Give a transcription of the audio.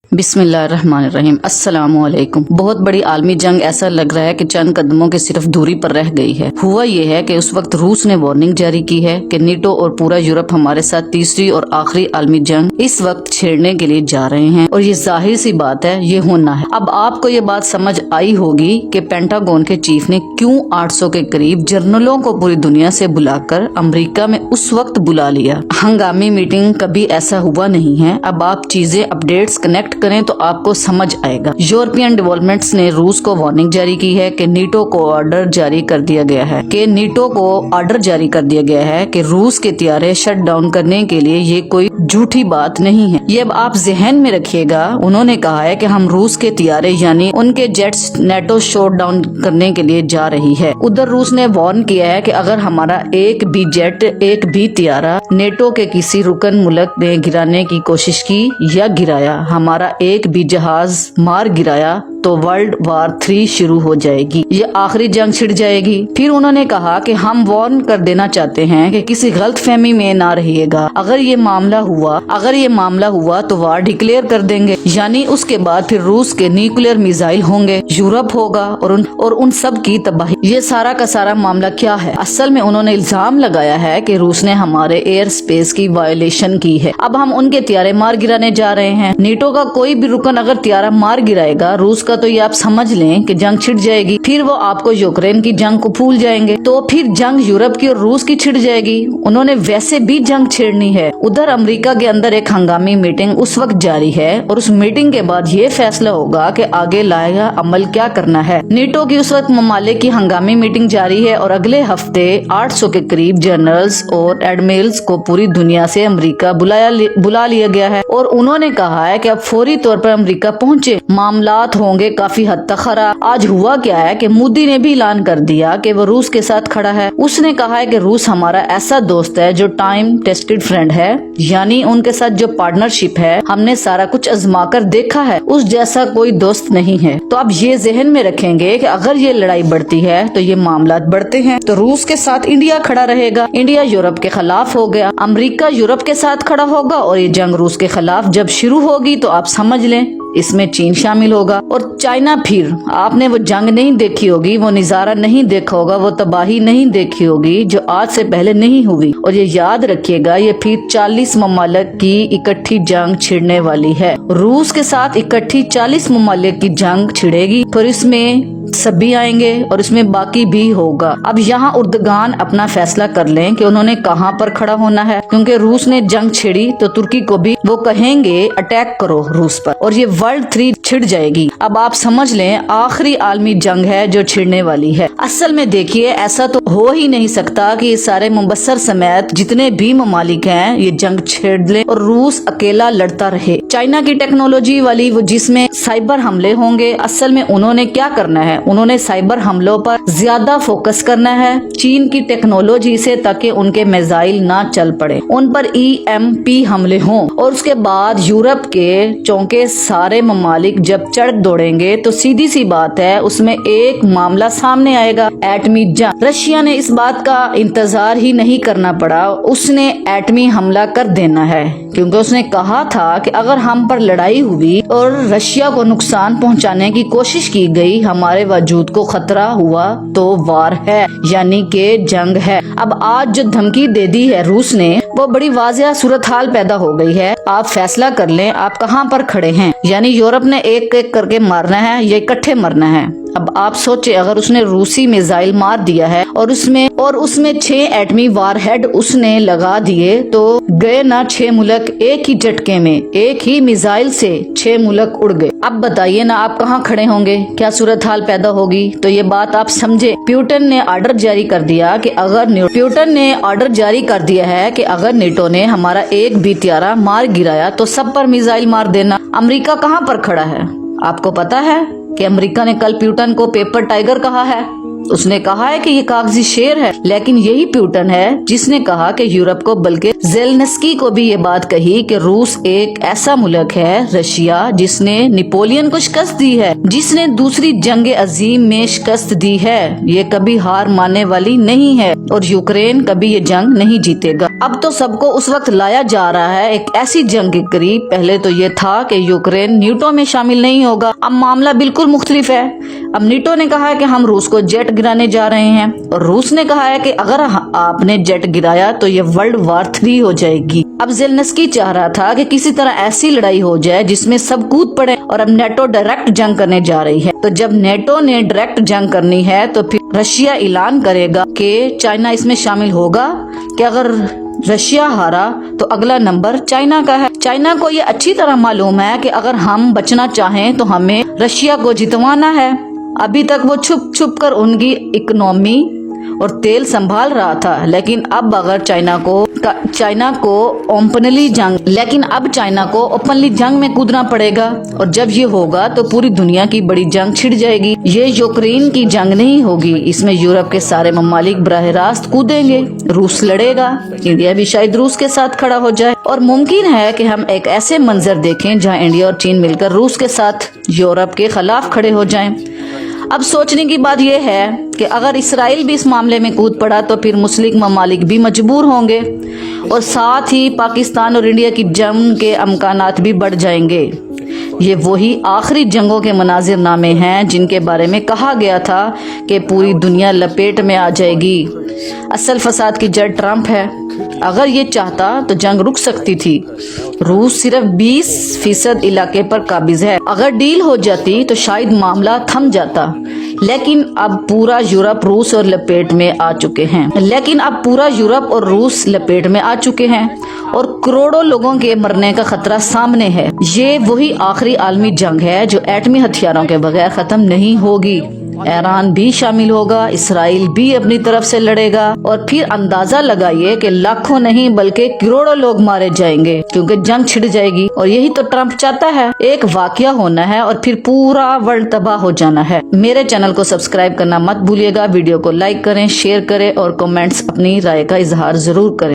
बिस्मिल्लाहिर्रहमानिर्रहीम। अस्सलामुअलैकुम। बहुत बड़ी आलमी जंग ऐसा लग रहा है कि चंद कदमों के सिर्फ दूरी पर रह गई है। हुआ ये है कि उस वक्त रूस ने वार्निंग जारी की है कि नेटो और पूरा यूरोप हमारे साथ तीसरी और आखिरी आलमी जंग इस वक्त छेड़ने के लिए जा रहे हैं और ये जाहिर सी बात है, ये होना है। अब आपको ये बात समझ आई होगी कि पेंटागन के चीफ ने क्यों 800 के करीब जर्नलों को पूरी दुनिया से बुलाकर अमेरिका में उस वक्त बुला लिया। हंगामी मीटिंग कभी ऐसा हुआ नहीं है। अब आप चीजें अपडेट्स कनेक्ट करें तो आपको समझ आएगा। यूरोपियन डेवलपमेंट्स ने रूस को वार्निंग जारी की है कि नेटो को ऑर्डर जारी कर दिया गया है कि रूस के तैयारे शट डाउन करने के लिए। ये कोई झूठी बात नहीं है, ये अब आप जहन में रखिएगा। उन्होंने कहा है कि हम रूस के तैयारे यानी उनके जेट्स नेटो शट डाउन करने के लिए जा रही है। उधर रूस ने वार्न किया है कि अगर हमारा एक भी जेट, एक भी तैयारा नेटो के किसी रुकन मुल्क ने गिराने की कोशिश की या गिराया, हमारा एक भी जहाज मार गिराया तो वर्ल्ड वार 3 शुरू हो जाएगी। ये आखिरी जंग छिड़ जाएगी। फिर उन्होंने कहा कि हम वार्न कर देना चाहते हैं कि किसी गलत फहमी में ना रहिएगा। अगर ये मामला हुआ तो वार डिक्लेयर कर देंगे, यानी उसके बाद फिर रूस के न्यूक्लियर मिसाइल होंगे, यूरोप होगा और उन सब की तबाही। ये सारा का सारा मामला क्या है? असल में उन्होंने इल्जाम लगाया है कि रूस ने हमारे एयर स्पेस की वायोलेशन की है। अब हम उनके तैयारे मार गिराने जा रहे हैं। नेटो का कोई भी रुकन अगर तैयारा मार गिराएगा रूस का, तो ये आप समझ लें कि जंग छिड़ जाएगी। फिर वो आपको यूक्रेन की जंग को भूल जाएंगे, तो फिर जंग यूरोप की और रूस की छिड़ जाएगी। उन्होंने वैसे भी जंग छेड़नी है। उधर अमेरिका के अंदर एक हंगामी मीटिंग उस वक्त जारी है और उस मीटिंग के बाद ये फैसला होगा कि आगे लाएगा अमल क्या करना है। नेटो की उस वक्त ममालिक की हंगामी मीटिंग जारी है और अगले हफ्ते 800 के करीब जनरल्स और एडमिरल्स को पूरी दुनिया से अमेरिका बुला लिया गया है और उन्होंने कहा है कि अब फौरी तौर पर अमेरिका पहुंचे। मामलात होंगे काफी हद तक खराब। आज हुआ क्या है कि मोदी ने भी ऐलान कर दिया कि वो रूस के साथ खड़ा है। उसने कहा है कि रूस हमारा ऐसा दोस्त है जो टाइम टेस्टेड फ्रेंड है, यानी उनके साथ जो पार्टनरशिप है हमने सारा कुछ आजमा कर देखा है, उस जैसा कोई दोस्त नहीं है। तो अब ये जहन में रखेंगे कि अगर ये लड़ाई बढ़ती है तो ये मामलात बढ़ते हैं। तो रूस के साथ इंडिया खड़ा रहेगा, इंडिया यूरोप के खिलाफ हो गया, अमेरिका यूरोप के साथ खड़ा होगा और ये जंग रूस के खिलाफ जब शुरू होगी तो आप समझ लें इसमें चीन शामिल होगा और चाइना। फिर आपने वो जंग नहीं देखी होगी, वो नजारा नहीं देखा होगा, वो तबाही नहीं देखी होगी जो आज से पहले नहीं हुई। और ये याद रखिएगा, ये फिर 40 ममालिक की इकट्ठी जंग छिड़ने वाली है। रूस के साथ इकट्ठी 40 ममालिक की जंग छिड़ेगी, फिर इसमें सभी आएंगे और इसमें बाकी भी होगा। अब यहाँ उर्दगान अपना फैसला कर लें कि उन्होंने कहाँ पर खड़ा होना है, क्योंकि रूस ने जंग छिड़ी तो तुर्की को भी वो कहेंगे अटैक करो रूस पर और ये वर्ल्ड 3 छिड़ जाएगी। अब आप समझ लें आखिरी आलमी जंग है जो छिड़ने वाली है। असल में देखिए, ऐसा तो हो ही नहीं सकता कि ये सारे मुबस्सर समेत जितने भी ममालिक हैं ये जंग छेड़ ले और रूस अकेला लड़ता रहे। चाइना की टेक्नोलॉजी वाली वो जिसमें साइबर हमले होंगे, असल में उन्होंने क्या करना है, उन्होंने साइबर हमलों पर ज्यादा फोकस करना है चीन की टेक्नोलॉजी से, ताकि उनके मिसाइल ना चल पड़े, उन पर EMP हमले हों। और उसके बाद यूरोप के चौंके सारे ममालिक जब चढ़ दौड़ेंगे तो सीधी सी बात है उसमें एक मामला सामने आएगा, एटमी जंग। रशिया ने इस बात का इंतजार ही नहीं करना पड़ा, उसने एटमी हमला कर देना है, क्योंकि उसने कहा था कि अगर हम पर लड़ाई हुई और रशिया को नुकसान पहुंचाने की कोशिश की गई, हमारे वजूद को खतरा हुआ तो वार है, यानी के जंग है। अब आज जो धमकी दे दी है रूस ने, वो बड़ी वाज़ेह सूरत हाल पैदा हो गई है। आप फैसला कर लें आप कहाँ पर खड़े हैं, यानी यूरोप ने एक एक करके मारना है या इकट्ठे मरना है। अब आप सोचे, अगर उसने रूसी मिसाइल मार दिया है और उसमें 6 एटमी वारहेड उसने लगा दिए, तो गए ना 6 मुल्क एक ही झटके में, एक ही मिसाइल से 6 मुल्क उड़ गए। अब बताइए ना आप कहाँ खड़े होंगे, क्या सूरत हाल पैदा होगी। तो ये बात आप समझे। प्यूटन ने ऑर्डर जारी कर दिया है कि अगर नेटो ने हमारा एक भी तैयारा मार गिराया तो सब पर मिसाइल मार देना। अमेरिका कहाँ पर खड़ा है? आपको पता है कि अमेरिका ने कल प्यूटन को पेपर टाइगर कहा है। اس نے کہا ہے کہ یہ کاغذی شعر ہے، لیکن یہی پیوٹن ہے جس نے کہا کہ یورپ کو بلکہ زیلنسکی کو بھی یہ بات کہی کہ روس ایک ایسا ملک ہے، رشیا، جس نے نیپولین کو شکست دی ہے، جس نے دوسری جنگ عظیم میں شکست دی ہے، یہ کبھی ہار ماننے والی نہیں ہے اور یوکرین کبھی یہ جنگ نہیں جیتے گا۔ اب تو سب کو اس وقت لایا جا رہا ہے ایک ایسی جنگ کے قریب۔ پہلے تو یہ تھا کہ یوکرین نیٹو میں شامل نہیں ہوگا، اب معاملہ بالکل مختلف ہے۔ اب نیٹو نے کہا ہے کہ ہم روس کو جیٹ گرانے جا رہے ہیں، اور روس نے کہا ہے کہ اگر آپ نے جیٹ گرایا تو یہ ورلڈ وار 3 ہو جائے گی۔ اب زیلنسکی چاہ رہا تھا کہ کسی طرح ایسی لڑائی ہو جائے جس میں سب کود پڑے، اور اب نیٹو ڈائریکٹ جنگ کرنے جا رہی ہے۔ تو جب نیٹو نے ڈائریکٹ جنگ کرنی ہے تو پھر رشیا اعلان کرے گا کہ چائنا اس میں شامل ہوگا، کہ اگر رشیا ہارا تو اگلا نمبر چائنا کا ہے۔ چائنا کو یہ اچھی طرح معلوم ہے کہ اگر ہم بچنا چاہیں تو ہمیں رشیا کو جتوانا ہے۔ ابھی تک وہ چھپ چھپ کر ان کی اکنامی اور تیل سنبھال رہا تھا، لیکن اب چائنا کو اوپنلی جنگ میں کودنا پڑے گا، اور جب یہ ہوگا تو پوری دنیا کی بڑی جنگ چھڑ جائے گی۔ یہ یوکرین کی جنگ نہیں ہوگی، اس میں یورپ کے سارے ممالک براہ راست کودیں گے، روس لڑے گا، انڈیا بھی شاید روس کے ساتھ کھڑا ہو جائے، اور ممکن ہے کہ ہم ایک ایسے منظر دیکھیں جہاں انڈیا اور چین مل کر روس کے ساتھ یورپ کے خلاف کھڑے ہو جائیں۔ اب سوچنے کی بات یہ ہے کہ اگر اسرائیل بھی اس معاملے میں کود پڑا تو پھر مسلم ممالک بھی مجبور ہوں گے، اور ساتھ ہی پاکستان اور انڈیا کی جنگ کے امکانات بھی بڑھ جائیں گے۔ یہ وہی آخری جنگوں کے مناظر نامے ہیں جن کے بارے میں کہا گیا تھا کہ پوری دنیا لپیٹ میں آ جائے گی۔ اصل فساد کی جڑ ٹرمپ ہے۔ اگر یہ چاہتا تو جنگ رک سکتی تھی۔ روس صرف 20% علاقے پر قابض ہے، اگر ڈیل ہو جاتی تو شاید معاملہ تھم جاتا، لیکن اب پورا یورپ روس اور لپیٹ میں آ چکے ہیں اور کروڑوں لوگوں کے مرنے کا خطرہ سامنے ہے۔ یہ وہی آخری عالمی جنگ ہے جو ایٹمی ہتھیاروں کے بغیر ختم نہیں ہوگی۔ ایران بھی شامل ہوگا، اسرائیل بھی اپنی طرف سے لڑے گا، اور پھر اندازہ لگائیے کہ لاکھوں نہیں بلکہ کروڑوں لوگ مارے جائیں گے، کیونکہ جنگ چھڑ جائے گی۔ اور یہی تو ٹرمپ چاہتا ہے، ایک واقعہ ہونا ہے اور پھر پورا ورلڈ تباہ ہو جانا ہے۔ میرے چینل کو سبسکرائب کرنا مت بھولیے گا، ویڈیو کو لائک کریں، شیئر کریں اور کمنٹس اپنی رائے کا اظہار ضرور کریں۔